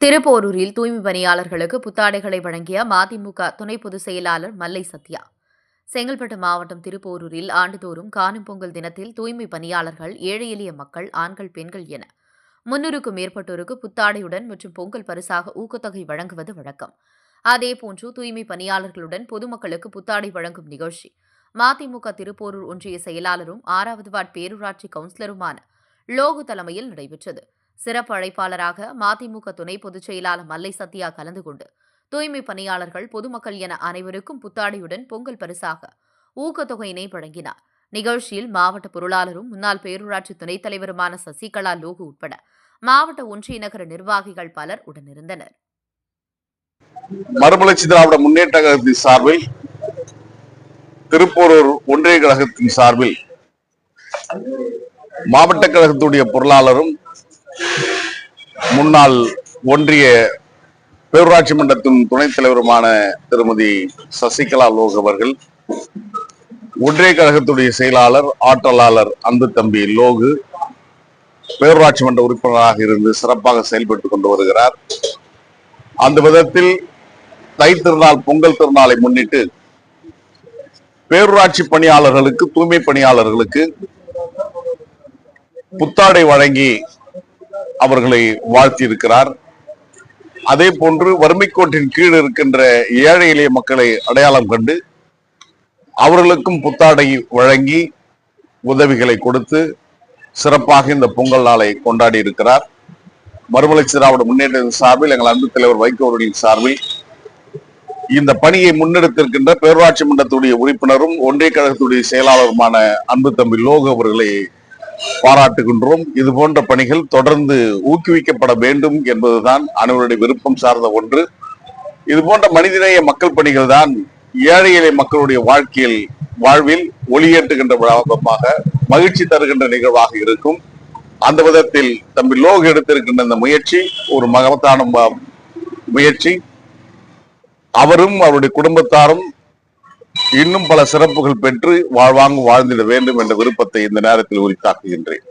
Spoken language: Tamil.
திருப்போரூரில் தூய்மை பணியாளர்களுக்கு புத்தாடைகளை வழங்கிய மதிமுக துணை பொதுச் செயலாளர் மல்லை சத்யா. செங்கல்பட்டு மாவட்டம் திருப்போரூரில் ஆண்டுதோறும் காணும் பொங்கல் தினத்தில் தூய்மை பணியாளர்கள், ஏழை எளிய மக்கள், ஆண்கள், பெண்கள் என 300க்கும் மேற்பட்டோருக்கு புத்தாடையுடன் மற்றும் பொங்கல் பரிசாக ஊக்கத்தொகை வழங்குவது வழக்கம். அதேபோன்று தூய்மை பணியாளர்களுடன் பொதுமக்களுக்கு புத்தாடை வழங்கும் நிகழ்ச்சி மதிமுக திருப்போரூர் ஒன்றிய செயலாளரும் 6வது வார்டு பேரூராட்சி கவுன்சிலருமான லோகு தலைமையில் நடைபெற்றது. சிறப்பு அழைப்பாளராக மதிமுக துணை பொதுச் செயலாளர் மல்லை சத்யா கலந்து கொண்டு தூய்மை பணியாளர்கள், பொதுமக்கள் என அனைவருக்கும் புத்தாடையுடன் பொங்கல் பரிசாக ஊக்கத்தொகையினை வழங்கினார். நிகழ்ச்சியில் மாவட்ட பொருளாளரும் முன்னாள் பேரூராட்சி துணைத் தலைவருமான சசிகலா லோகு உட்பட மாவட்ட ஒன்றிய நகர நிர்வாகிகள் பலர் உடனிருந்தனர். மறுமலர்ச்சி திராவிட முன்னேற்ற கழகத்தின் சார்பில், திருப்போரூர் ஒன்றிய கழகத்தின் சார்பில் மாவட்ட கழகத்துடைய பொருளாளரும் முன்னாள் ஒன்றிய பேரூராட்சி மன்றத்தின் துணைத் தலைவருமான திருமதி சசிகலா லோக் அவர்கள், ஒன்றிய கழகத்துடைய செயலாளர் ஆற்றலாளர் அன்பு தம்பி லோகு பேரூராட்சி மன்ற உறுப்பினராக இருந்து சிறப்பாக செயல்பட்டுக் கொண்டு வருகிறார். அந்த விதத்தில் தை திருநாள், பொங்கல் திருநாளை முன்னிட்டு பேரூராட்சி பணியாளர்களுக்கு, தூய்மை பணியாளர்களுக்கு புத்தாடை வழங்கி அவர்களை வாழ்த்தி இருக்கிறார். அதே போன்று வறுமை கோட்டின் கீழ் இருக்கின்ற ஏழை எளிய மக்களை அடையாளம் கண்டு அவர்களுக்கும் புத்தாடை வழங்கி உதவிகளை கொடுத்து சிறப்பாக இந்த பொங்கல் நாளை கொண்டாடி இருக்கிறார். மறுமலர்ச்சி திராவிட முன்னேற்றத்தின் சார்பில், எங்கள் அன்பு தலைவர் வைகோ அவர்களின் சார்பில் இந்த பணியை முன்னெடுத்திருக்கின்ற பேரூராட்சி மன்றத்துடைய உறுப்பினரும் ஒன்றிய கழகத்துடைய செயலாளருமான அன்பு தம்பி லோகு அவர்களை பாராட்டுகின்றோம். இது போன்ற பணிகள் தொடர்ந்து ஊக்குவிக்கப்பட வேண்டும் என்பதுதான் அனைவருடைய விருப்பம் சார்ந்த ஒன்று. இது போன்ற மனிதநேய மக்கள் பணிகள் தான் ஏழை எளிய மக்களுடைய வாழ்வில் ஒளியேற்றுகின்ற விழாவாக, மகிழ்ச்சி தருகின்ற நிகழ்வாக இருக்கும். அந்த விதத்தில் தம்பி லோகு எடுத்திருக்கின்ற இந்த முயற்சி ஒரு மகத்தான முயற்சி. அவரும் அவருடைய குடும்பத்தாரும் இன்னும் பல சிறப்புகள் பெற்று வாழ்ந்திட வேண்டும் என்ற விருப்பத்தை இந்த நேரத்தில் உரித்தாக்குகின்றேன்.